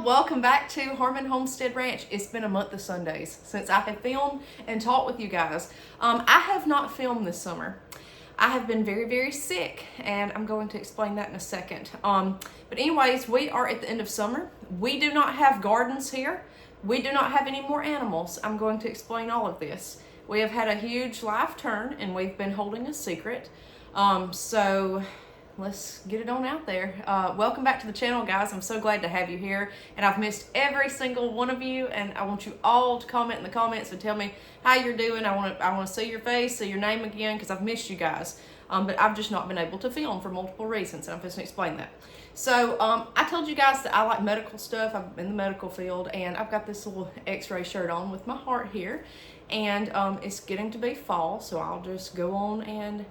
y'all, welcome back to Harmon Homestead Ranch. It's been a month of Sundays since I have filmed and talked with you guys. I have not filmed this summer. I have been very sick, and I'm going to explain that in a second. But anyways, we are at the end of summer. We do not have gardens here. We do not have any more animals. I'm going to explain all of this. We have had a huge life turn, and we've been holding a secret. So let's get it on out there. Welcome back to the channel, guys. I'm so glad to have you here, and I've missed every single one of you, and I want you all to comment in the comments and tell me how you're doing. I want to see your face, see your name again, because I've missed you guys. But I've just not been able to film for multiple reasons, and I'm just going to explain that. So I told you guys that I like medical stuff. I'm in the medical field, and I've got this little x-ray shirt on with my heart here, and it's getting to be fall, so I'll just go on and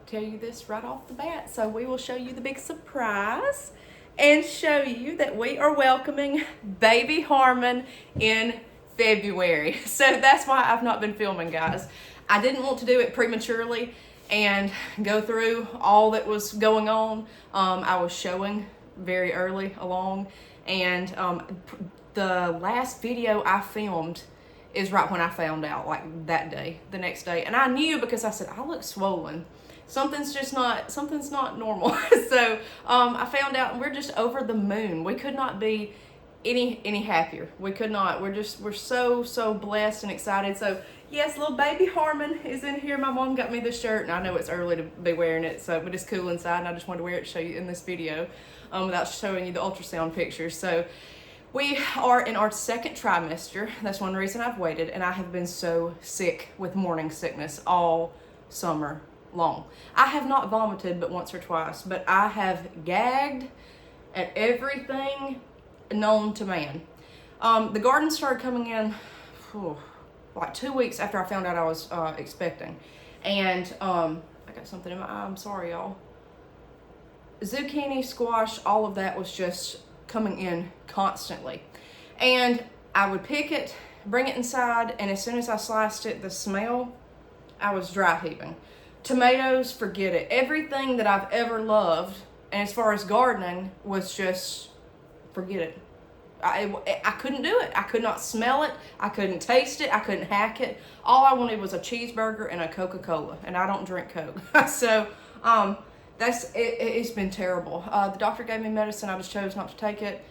tell you this right off the bat. So we will show you the big surprise and show you that we are welcoming baby Harmon in February. So that's why I've not been filming, guys. I didn't want to do it prematurely and go through all that was going on. I was showing very early along, and the last video I filmed is right when I found out, like that day, the next day. And I knew because I said, I look swollen. Something's not normal. So I found out, and we're just over the moon. We could not be any happier. We could not. We're so blessed and excited. So yes, little baby Harmon is in here. My mom got me this shirt, and I know it's early to be wearing it, but it's cool inside, and I just wanted to wear it to show you in this video without showing you the ultrasound pictures. So we are in our second trimester. That's one reason I've waited, and I have been so sick with morning sickness all summer long. I have not vomited but once or twice, but I have gagged at everything known to man. The garden started coming in like 2 weeks after I found out I was expecting, and I got something in my eye. I'm sorry, y'all. Zucchini, squash, all of that was just coming in constantly, and I would pick it, bring it inside, and as soon as I sliced it, the smell, I was dry heaving. Tomatoes, forget it. Everything that I've ever loved, and as far as gardening, was just, forget it. I couldn't do it. I could not smell it. I couldn't taste it. I couldn't hack it. All I wanted was a cheeseburger and a Coca-Cola, and I don't drink Coke. So it's been terrible. The doctor gave me medicine. I just chose not to take it.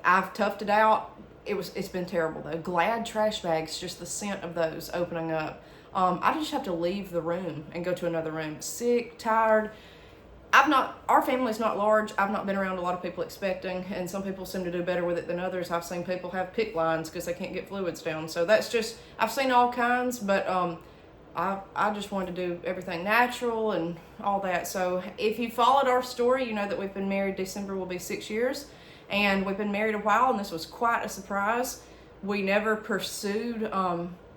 I've toughed it out. It's been terrible though. Glad trash bags, just the scent of those opening up. I just have to leave the room and go to another room. Sick, tired. Our family's not large. I've not been around a lot of people expecting, and some people seem to do better with it than others. I've seen people have PICC lines because they can't get fluids down. So that's just, I've seen all kinds, but I just wanted to do everything natural and all that. So if you followed our story, you know that we've been married. December will be 6 years, and we've been married a while, and this was quite a surprise. We never pursued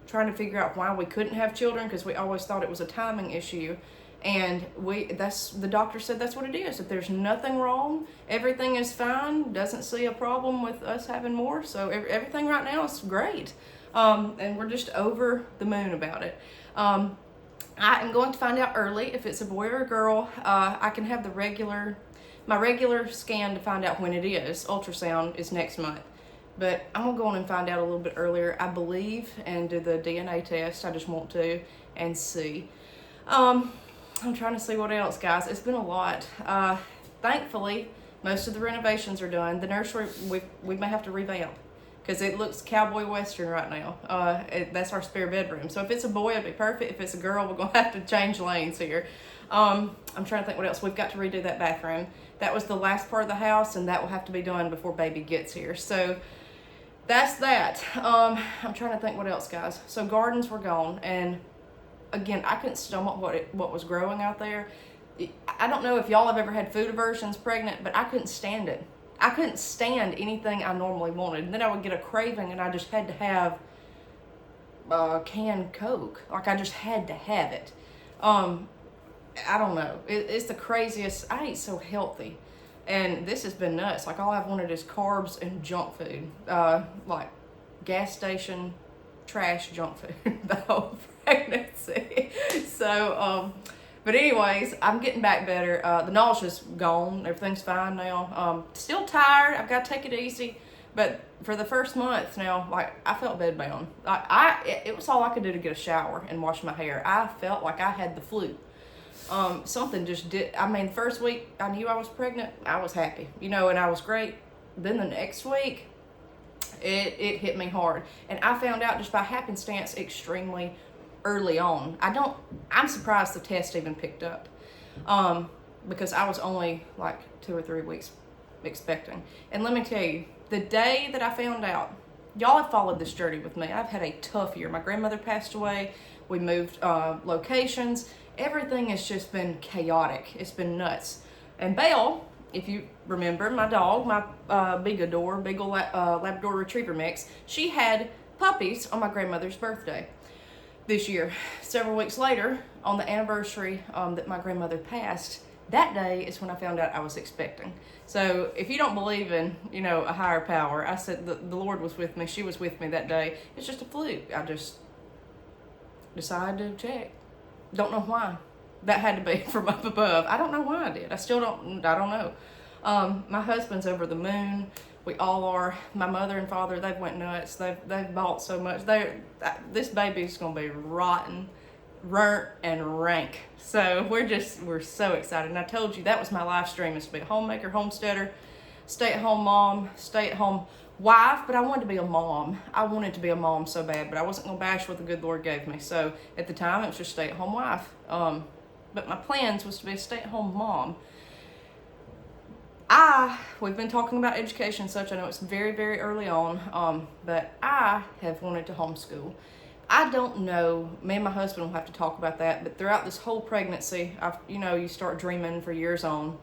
trying to figure out why we couldn't have children, because we always thought it was a timing issue, and the doctor said that's what it is. If there's nothing wrong, everything is fine, doesn't see a problem with us having more, so everything right now is great, and we're just over the moon about it. I am going to find out early if it's a boy or a girl. I can have my regular scan to find out when it is. Ultrasound is next month. But I'm going to go on and find out a little bit earlier, I believe, and do the DNA test. I just want to and see. I'm trying to see what else, guys. It's been a lot. Thankfully, most of the renovations are done. The nursery, we may have to revamp because it looks cowboy western right now. That's our spare bedroom. So if it's a boy, it'll be perfect. If it's a girl, we're going to have to change lanes here. I'm trying to think what else. We've got to redo that bathroom. That was the last part of the house, and that will have to be done before baby gets here. So that's that. I'm trying to think what else, guys. So gardens were gone, and again, I couldn't stomach what was growing out there. I don't know if y'all have ever had food aversions pregnant, but I couldn't stand it. I couldn't stand anything I normally wanted. And then I would get a craving, and I just had to have canned Coke. Like, I just had to have it. I don't know. It's the craziest. I eat so healthy, and this has been nuts. Like, all I've wanted is carbs and junk food, like gas station trash junk food the whole pregnancy. So but anyways, I'm getting back better. The nausea's gone. Everything's fine now. Still tired. I've got to take it easy, But for the first month now, like, I felt bedbound. It was all I could do to get a shower and wash my hair. I felt like I had the flu. Something just did. I mean, first week I knew I was pregnant, I was happy, and I was great. Then the next week, it hit me hard. And I found out just by happenstance extremely early on. I'm surprised the test even picked up. Because I was only like 2 or 3 weeks expecting. And let me tell you, the day that I found out, y'all have followed this journey with me. I've had a tough year. My grandmother passed away. We moved locations. Everything has just been chaotic. It's been nuts. And Belle, if you remember, my dog, my Beagle Labrador Retriever mix, she had puppies on my grandmother's birthday this year. Several weeks later, on the anniversary that my grandmother passed, that day is when I found out I was expecting. So if you don't believe in, a higher power, I said the Lord was with me. She was with me that day. It's just a fluke. I just decided to check. Don't know why. That had to be from up above. I don't know why I did. I don't know. My husband's over the moon. We all are. My mother and father, they've went nuts. They've bought so much. This baby's gonna be rotten, burnt, and rank. So we're so excited. And I told you that was my life stream, is to be a homemaker, homesteader, stay-at-home mom, stay-at-home wife. But I wanted to be a mom. I wanted to be a mom so bad, but I wasn't gonna bash what the good Lord gave me. So at the time, it was just stay-at-home wife. But my plans was to be a stay-at-home mom. We've been talking about education and such. I know it's very, very early on, but I have wanted to homeschool. I don't know, me and my husband will have to talk about that, but throughout this whole pregnancy, you start dreaming for years on.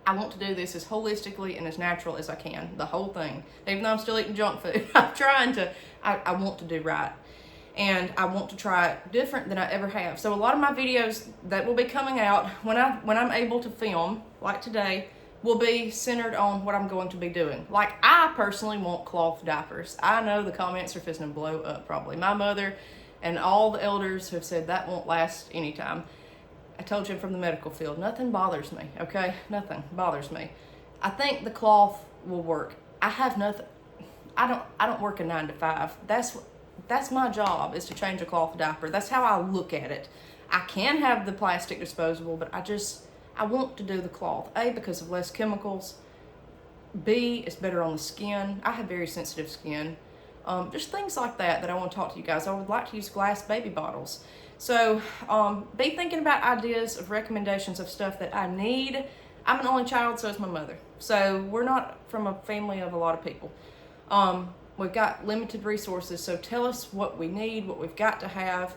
I want to do this as holistically and as natural as I can, the whole thing. Even though I'm still eating junk food, I want to do right. And I want to try it different than I ever have. So a lot of my videos that will be coming out when I'm able to film, like today, will be centered on what I'm going to be doing. Like, I personally want cloth diapers. I know the comments are fixing to blow up probably. My mother and all the elders have said that won't last anytime. I told you I'm from the medical field. Nothing bothers me, okay? Nothing bothers me. I think the cloth will work. I have nothing. I don't work a 9 to 5. That's my job, is to change a cloth diaper. That's how I look at it. I can have the plastic disposable, but I want to do the cloth. A, because of less chemicals. B, it's better on the skin. I have very sensitive skin. Just things like that I want to talk to you guys. I would like to use glass baby bottles. So be thinking about ideas of recommendations of stuff that I need. I'm an only child, so is my mother. So we're not from a family of a lot of people. We've got limited resources, so tell us what we need, what we've got to have.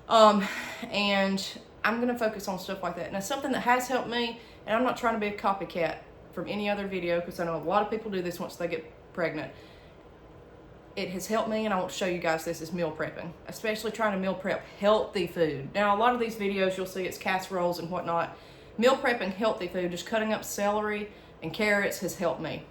And I'm going to focus on stuff like that. Now, something that has helped me, and I'm not trying to be a copycat from any other video, because I know a lot of people do this once they get pregnant. It has helped me, and I want to show you guys this, is meal prepping, especially trying to meal prep healthy food. Now, a lot of these videos, you'll see it's casseroles and whatnot. Meal prepping healthy food, just cutting up celery and carrots, has helped me.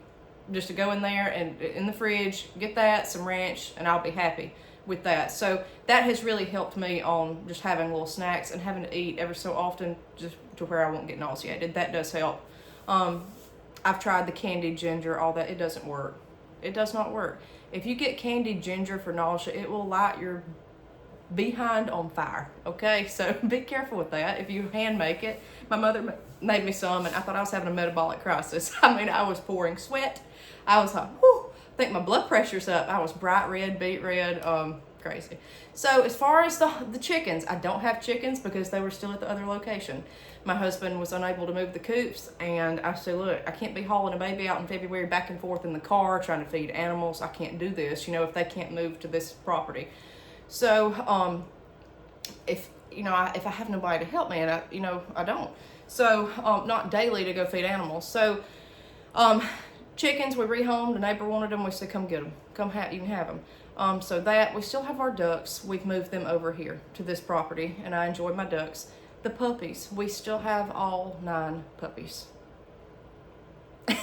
Just to go in there and in the fridge, get that, some ranch, and I'll be happy with that. So that has really helped me on just having little snacks and having to eat ever so often, just to where I won't get nauseated. That does help. I've tried the candied ginger, all that. It doesn't work. It does not work. If you get candied ginger for nausea, it will light your behind on fire. Okay, so be careful with that. If you hand make it, my mother made me some, and I thought I was having a metabolic crisis. I mean, I was pouring sweat. I was like, whew, I think my blood pressure's up. I was bright red, beet red, crazy. So as far as the chickens, I don't have chickens because they were still at the other location. My husband was unable to move the coops, and I said, look, I can't be hauling a baby out in February back and forth in the car trying to feed animals. I can't do this, if they can't move to this property. So if I have nobody to help me, and I don't. So not daily to go feed animals. So chickens, we rehomed. The neighbor wanted them. We said, come get them. You can have them. So that, we still have our ducks. We've moved them over here to this property, and I enjoy my ducks. The puppies, we still have all 9 puppies.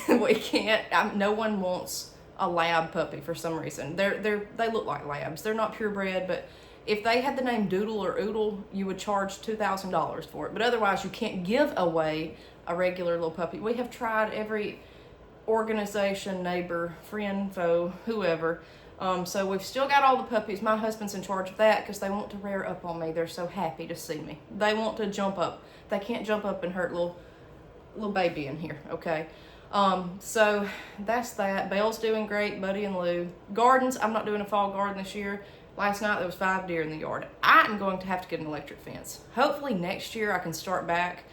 We can't, no one wants a lab puppy for some reason. They look like labs. They're not purebred, but if they had the name Doodle or Oodle, you would charge $2,000 for it. But otherwise, you can't give away a regular little puppy. We have tried every organization, neighbor, friend, foe, whoever. So we've still got all the puppies. My husband's in charge of that because they want to rear up on me. They're so happy to see me. They want to jump up. They can't jump up and hurt little baby in here, okay? So that's that. Belle's doing great, Buddy and Lou. Gardens, I'm not doing a fall garden this year. Last night there was 5 deer in the yard. I am going to have to get an electric fence. Hopefully next year I can start back.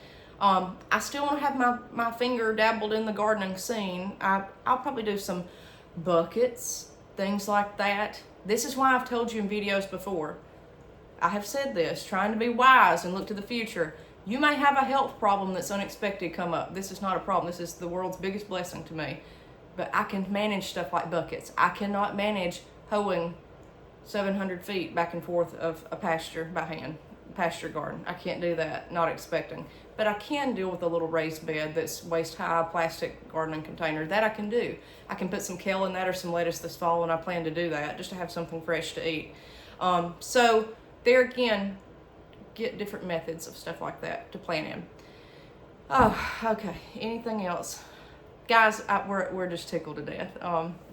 I still want to have my finger dabbled in the gardening scene. I'll probably do some buckets, things like that. This is why I've told you in videos before. I have said this, trying to be wise and look to the future. You may have a health problem that's unexpected come up. This is not a problem. This is the world's biggest blessing to me. But I can manage stuff like buckets. I cannot manage hoeing 700 feet back and forth of a pasture by hand, pasture garden. I can't do that, not expecting. But I can deal with a little raised bed that's waist high plastic gardening container. That I can do. I can put some kale in that or some lettuce this fall, and I plan to do that just to have something fresh to eat. So there again, get different methods of stuff like that to plan in. Oh, okay. Anything else? Guys, we're just tickled to death.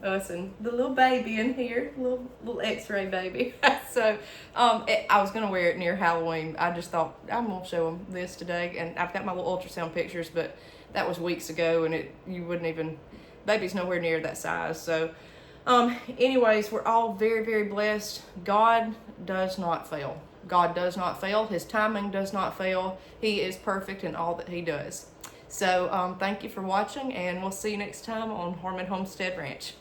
Us and the little baby in here, little X-ray baby. So, I was gonna wear it near Halloween. I just thought I'm gonna show them this today, and I've got my little ultrasound pictures, but that was weeks ago, and you wouldn't even. Baby's nowhere near that size. So, anyways, we're all very, very blessed. God does not fail. God does not fail. His timing does not fail. He is perfect in all that he does. So thank you for watching, and we'll see you next time on Harmon Homestead Ranch.